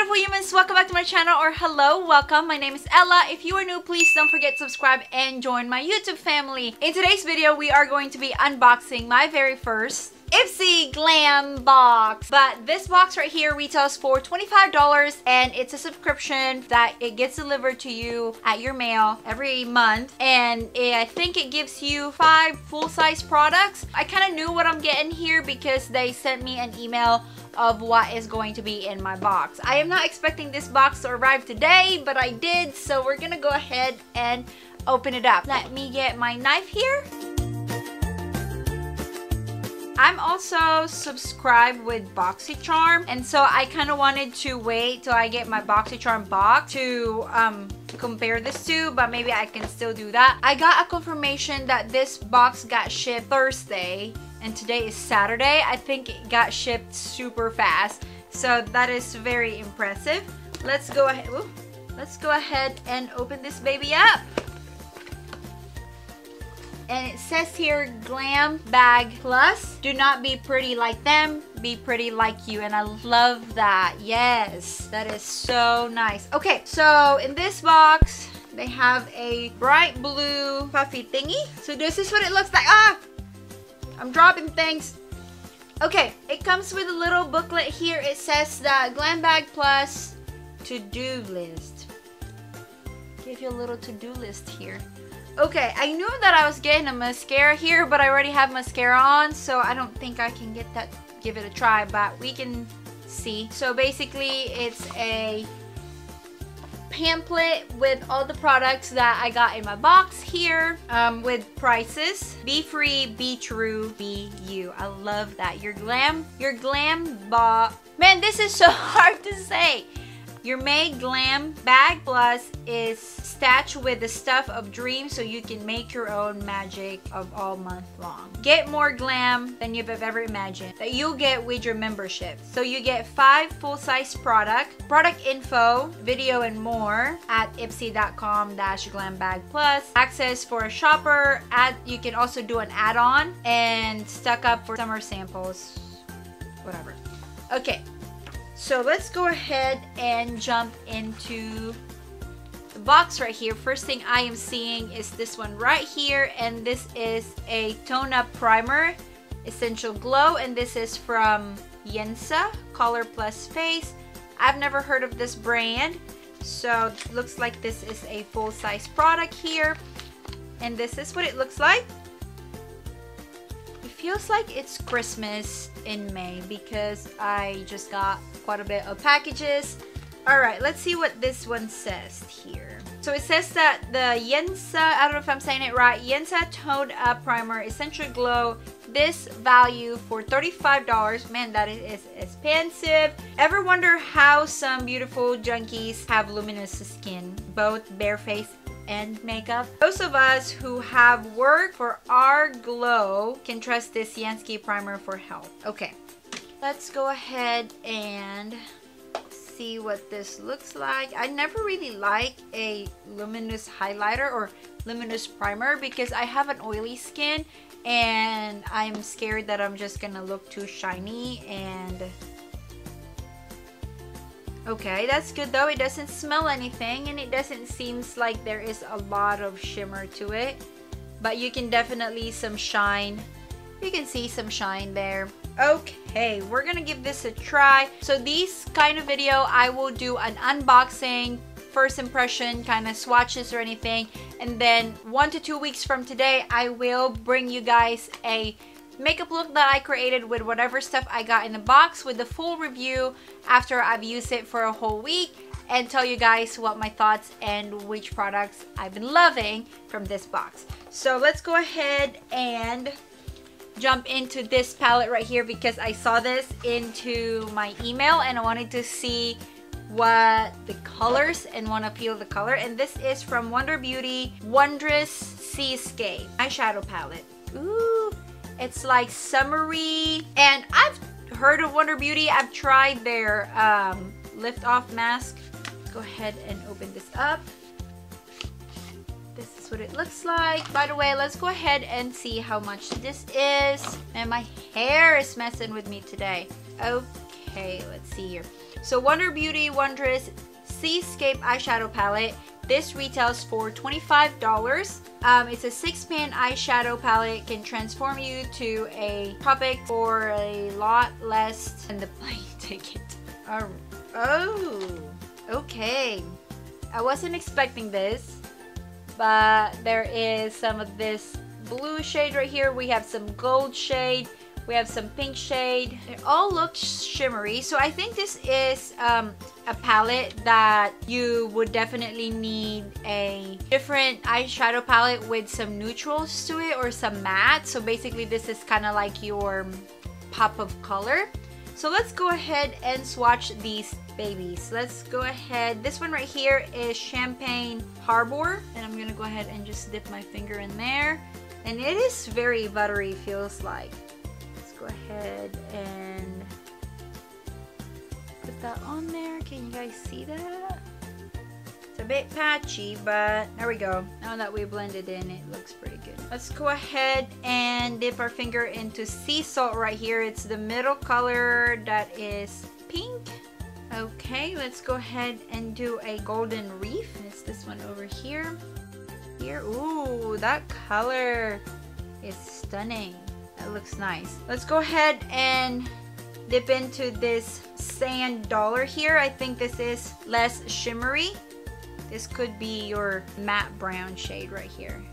beautiful humans, welcome back to my channel, or hello, welcome. My name is Ella. If you are new, please don't forget to subscribe and join my YouTube family. In today's video, we are going to be unboxing my very first Ipsy Glam box. But this box right here retails for $25 and it's a subscription that it gets delivered to you at your mail every month, and I think it gives you 5 full-size products. I kind of knew what I'm getting here because they sent me an email of what is going to be in my box. I am not expecting this box to arrive today, but I did, so we're gonna go ahead and open it up. Let me get my knife here. I'm also subscribed with BoxyCharm, and so I kind of wanted to wait till I get my BoxyCharm box to compare this to, but maybe I can still do that. I got a confirmation that this box got shipped Thursday and today is Saturday. I think it got shipped super fast, so that is very impressive. Let's go ahead. Ooh, let's go ahead and open this baby up. And it says here, Glam Bag Plus. Do not be pretty like them, be pretty like you. And I love that. Yes, that is so nice. Okay, so in this box, they have a bright blue puffy thingy. So this is what it looks like. Ah! I'm dropping things. Okay, it comes with a little booklet here. It says the Glam Bag Plus to-do list. Give you a little to-do list here. Okay, I knew that I was getting a mascara here, but I already have mascara on, so I don't think I can give it a try, but we can see. So basically, it's a pamphlet with all the products that I got in my box here, with prices. Be free, be true, be you. I love that. Your glam man, this is so hard to say. Your May Glam Bag Plus is stitched with the stuff of dreams, so you can make your own magic of all month long. Get more glam than you've ever imagined that you'll get with your membership. So you get 5 full-size product info, video, and more at ipsy.com/glambagplus. Access for a shopper. You can also do an add-on and stock up for summer samples, whatever. Okay. So let's go ahead and jump into the box right here. First thing I am seeing is this one right here, and this is a tone up primer, Essential Glow, and this is from Yensa, Color Plus Face. I've never heard of this brand, so it looks like this is a full-size product here, and this is what it looks like. It feels like it's Christmas in May because I just got quite a bit of packages. Alright, let's see what this one says here. So it says that the Yensa, I don't know if I'm saying it right, Yensa Toned Up Primer Essential Glow, this value for $35. Man, that is expensive. Ever wonder how some beautiful junkies have luminous skin, both barefaced and makeup? Those of us who have worked for our glow can trust this Yansky primer for health. Okay, let's go ahead and see what this looks like. I never really like a luminous highlighter or luminous primer because I have an oily skin and I'm scared that I'm just gonna look too shiny. And okay, that's good though. It doesn't smell anything and it doesn't seem like there is a lot of shimmer to it, but you can definitely some shine. You can see some shine there. Okay, we're gonna give this a try. So these kind of video, I will do an unboxing, first impression, kind of swatches or anything, and then 1 to 2 weeks from today, I will bring you guys a makeup look that I created with whatever stuff I got in the box with the full review after I've used it for a whole week, and tell you guys what my thoughts and which products I've been loving from this box. So let's go ahead and jump into this palette right here because I saw this into my email and I wanted to see what the colors and want to feel the color. And this is from Wonder Beauty Wondrous Seascape eyeshadow palette. Ooh, it's like summery, and I've heard of Wonder Beauty. I've tried their lift off mask. Go ahead and open this up. This is what it looks like. By the way, let's go ahead and see how much this is. And my hair is messing with me today. Okay, let's see here. So Wonder Beauty Wondrous Seascape Eyeshadow Palette. This retails for $25. It's a 6-pan eyeshadow palette. Can transform you to a tropic for a lot less than the plane ticket. Oh, okay. I wasn't expecting this, but there is some of this blue shade right here. We have some gold shade. We have some pink shade. It all looks shimmery. So I think this is a palette that you would definitely need a different eyeshadow palette with some neutrals to it or some matte. So basically this is kind of like your pop of color. So let's go ahead and swatch these babies. Let's go ahead. This one right here is Champagne Harbor. And I'm gonna go ahead and just dip my finger in there. And it is very buttery, feels like. Go ahead and put that on there. Can you guys see that? It's a bit patchy, but there we go. Now that we blended in, it looks pretty good. Let's go ahead and dip our finger into sea salt right here. It's the middle color that is pink. Okay, let's go ahead and do a golden reef. It's this one over here. Ooh, that color is stunning. That looks nice. Let's go ahead and dip into this Sand Dollar here. I think this is less shimmery. This could be your matte brown shade right here.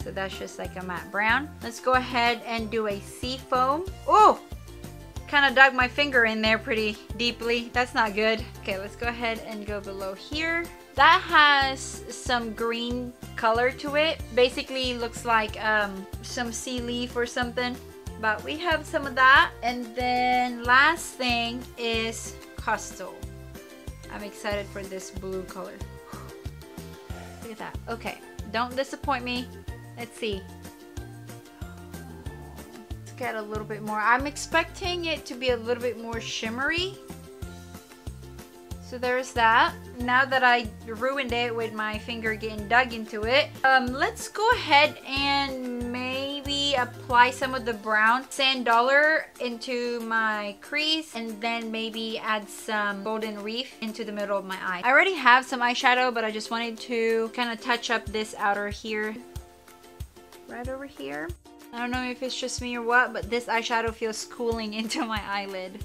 So that's just like a matte brown. Let's go ahead and do a Sea Foam. Oh! Kind of dug my finger in there pretty deeply. That's not good. Okay, let's go ahead and go below here. That has some green color to it. Basically looks like some sea leaf or something. But we have some of that. And then last thing is Coastal. I'm excited for this blue color. Look at that. Okay, don't disappoint me. Let's see. Let's get a little bit more. I'm expecting it to be a little bit more shimmery. So there's that. Now that I ruined it with my finger getting dug into it, let's go ahead and maybe apply some of the brown Sand Dollar into my crease and then maybe add some golden reef into the middle of my eye. I already have some eyeshadow, but I just wanted to kind of touch up this outer here. Right over here. I don't know if it's just me or what, but this eyeshadow feels cooling into my eyelid.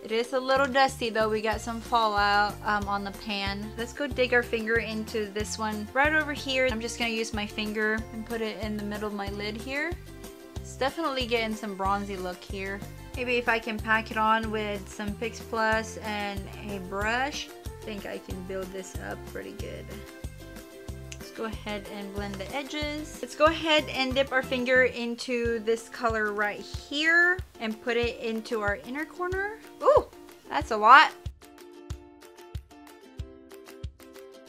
It is a little dusty though. We got some fallout on the pan. Let's go dig our finger into this one right over here. I'm just gonna use my finger and put it in the middle of my lid here. It's definitely getting some bronzy look here. Maybe if I can pack it on with some Fix Plus and a brush, I think I can build this up pretty good. Go ahead and blend the edges. Let's go ahead and dip our finger into this color right here and put it into our inner corner. Ooh, that's a lot.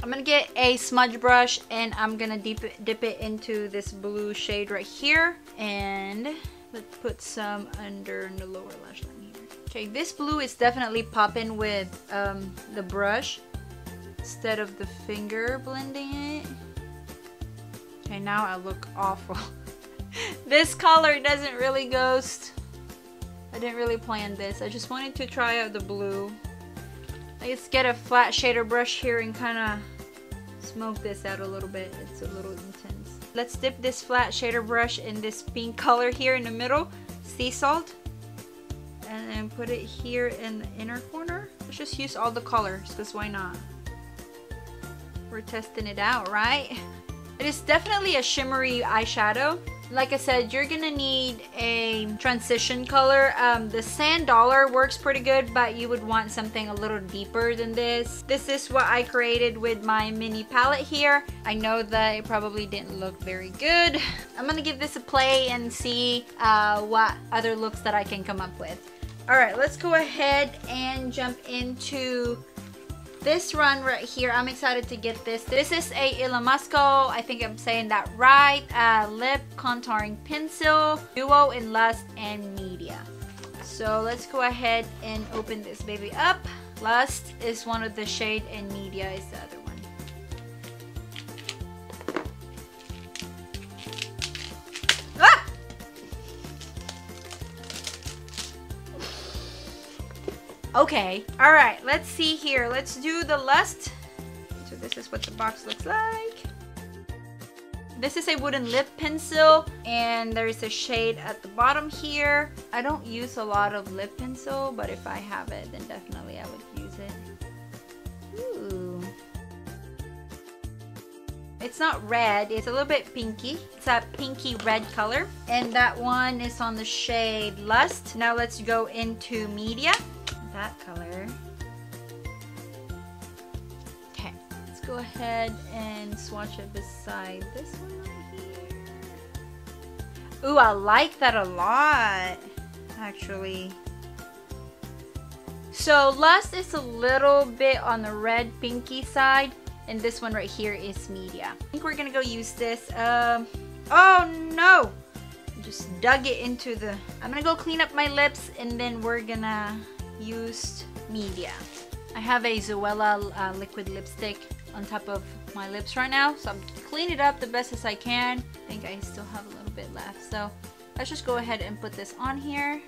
I'm gonna get a smudge brush and I'm gonna dip it into this blue shade right here, and let's put some under the lower lash line here. Okay, this blue is definitely popping with the brush instead of the finger blending it. Okay, now I look awful. This color doesn't really ghost. I didn't really plan this. I just wanted to try out the blue. Let's get a flat shader brush here and kind of smoke this out a little bit. It's a little intense. Let's dip this flat shader brush in this pink color here in the middle, sea salt, and then put it here in the inner corner. Let's just use all the colors, because why not? We're testing it out, right? It is definitely a shimmery eyeshadow. Like I said, you're gonna need a transition color. The Sand Dollar works pretty good, but you would want something a little deeper than this. This is what I created with my mini palette here. I know that it probably didn't look very good. I'm gonna give this a play and see what other looks that I can come up with. All right, let's go ahead and jump into this run right here. I'm excited to get this. This is a Ilamasco, I think I'm saying that right, lip contouring pencil, duo in Lust and Media. So let's go ahead and open this baby up. Lust is one of the shade and Media is the other one. Okay, all right, let's see here. Let's do the Lust. So this is what the box looks like. This is a wooden lip pencil, and there's a shade at the bottom here. I don't use a lot of lip pencil, but if I have it, then definitely I would use it. Ooh. It's not red, it's a little bit pinky. It's a pinky red color. And that one is on the shade Lust. Now let's go into Media. That color. Okay, let's go ahead and swatch it beside this one right here. Ooh, I like that a lot, actually. So Lust is a little bit on the red pinky side, and this one right here is Media. I think we're gonna go use this. Oh no! Just dug it into the... I'm gonna go clean up my lips, and then we're gonna use Media. I have a Zoella liquid lipstick on top of my lips right now, so I'm cleaning it up the best as I can. I think I still have a little bit left, so let's just go ahead and put this on here.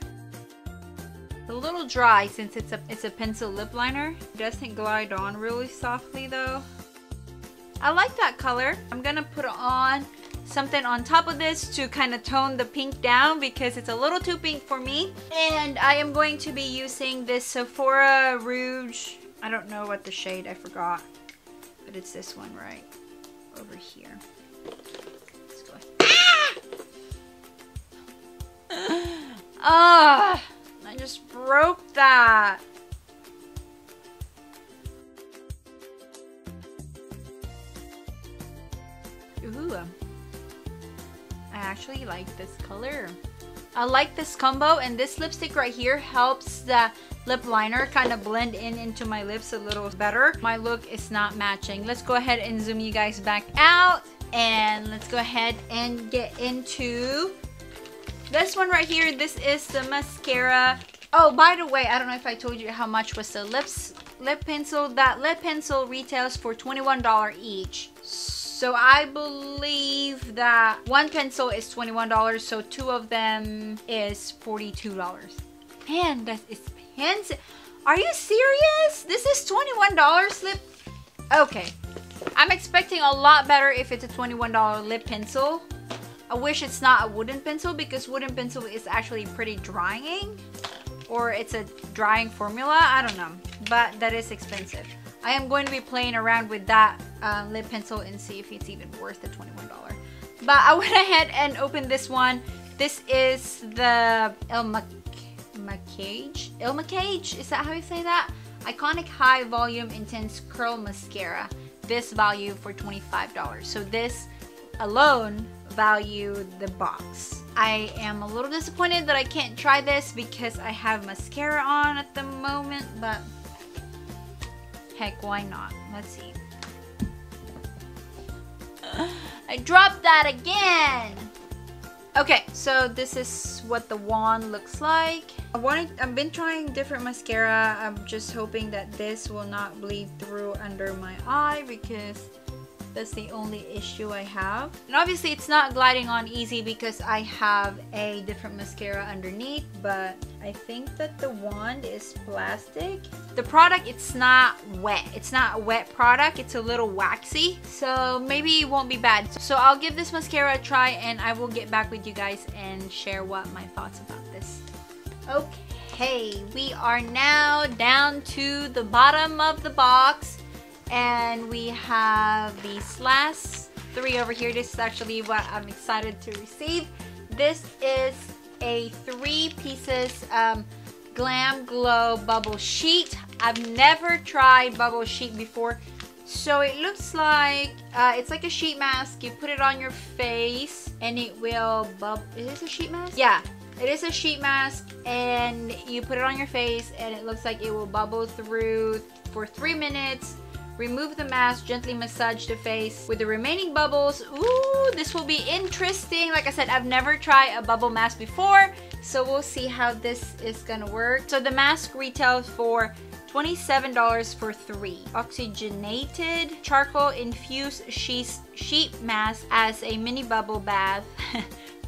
It's a little dry since it's a pencil lip liner. It doesn't glide on really softly though. I like that color. I'm gonna put on something on top of this to kind of tone the pink down because it's a little too pink for me. And I am going to be using this Sephora Rouge. I don't know what the shade, I forgot. But it's this one right over here. Let's go ahead. Ah! I just broke that. Ooh. I actually like this color. I like this combo, and this lipstick right here helps the lip liner kind of blend into my lips a little better. My look is not matching. Let's go ahead and zoom you guys back out, and let's go ahead and get into this one right here. This is the mascara. Oh, by the way, I don't know if I told you how much was the lip pencil. That lip pencil retails for $21 each. So I believe that one pencil is $21, so two of them is $42. Man, that is expensive. Are you serious? This is $21 lip? Okay. I'm expecting a lot better if it's a $21 lip pencil. I wish it's not a wooden pencil because wooden pencil is actually pretty drying. Or it's a drying formula. I don't know. But that is expensive. I am going to be playing around with that lip pencil and see if it's even worth the $21. But I went ahead and opened this one. This is the Il Makiage? Is that how you say that? Iconic High Volume Intense Curl Mascara. This value for $25. So this alone valued the box. I am a little disappointed that I can't try this because I have mascara on at the moment, but heck, why not? Let's see. I dropped that again! Okay, so this is what the wand looks like. I've been trying different mascara. I'm just hoping that this will not bleed through under my eye because that's the only issue I have. And obviously it's not gliding on easy because I have a different mascara underneath, but I think that the wand is plastic. The product, it's not wet. It's not a wet product. It's a little waxy, so maybe it won't be bad. So I'll give this mascara a try and I will get back with you guys and share what my thoughts about this. Okay, we are now down to the bottom of the box. And we have these last three over here. This is actually what I'm excited to receive. This is a 3 pieces Glam Glow Bubble Sheet. I've never tried bubble sheet before. So it looks like, it's like a sheet mask. You put it on your face and it will bubble. Is this a sheet mask? Yeah, it is a sheet mask. And you put it on your face and it looks like it will bubble through for 3 minutes. Remove the mask, gently massage the face with the remaining bubbles. Ooh, this will be interesting. Like I said, I've never tried a bubble mask before, so we'll see how this is gonna work. So the mask retails for $27 for 3. Oxygenated charcoal infused sheet mask as a mini bubble bath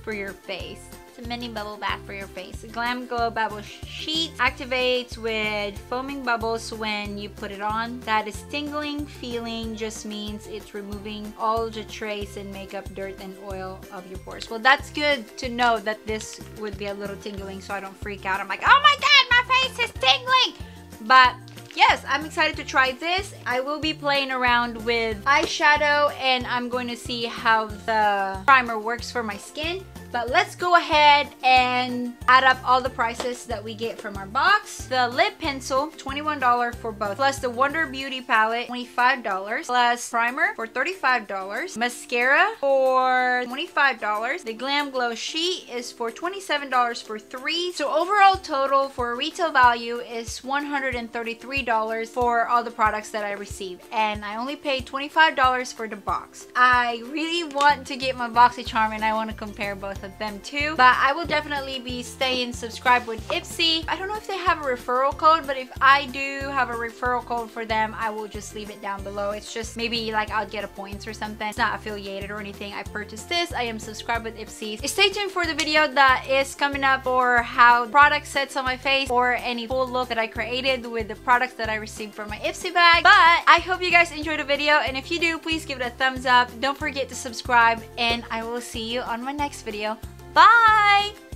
for your face. a mini bubble bath for your face. Glam Glow Bubble Sheet activates with foaming bubbles when you put it on. That is tingling feeling, just means it's removing all the trace and makeup, dirt, and oil of your pores. Well, that's good to know that this would be a little tingling so I don't freak out. I'm like, oh my god, my face is tingling! But yes, I'm excited to try this. I will be playing around with eyeshadow and I'm going to see how the primer works for my skin. But let's go ahead and add up all the prices that we get from our box. The lip pencil, $21 for both. Plus the Wonder Beauty palette, $25. Plus primer for $35. Mascara for $25. The Glam Glow sheet is for $27 for 3. So overall total for retail value is $133 for all the products that I received. And I only paid $25 for the box. I really want to get my BoxyCharm and I want to compare both of them too, but I will definitely be staying subscribed with Ipsy. I don't know if they have a referral code, but if I do have a referral code for them, I will just leave it down below. It's just maybe like I'll get a points or something. It's not affiliated or anything. I purchased this. I am subscribed with Ipsy. Stay tuned for the video that is coming up for how product sets on my face or any full look that I created with the products that I received from my Ipsy bag. But I hope you guys enjoyed the video, and if you do, please give it a thumbs up. Don't forget to subscribe, and I will see you on my next video. Bye!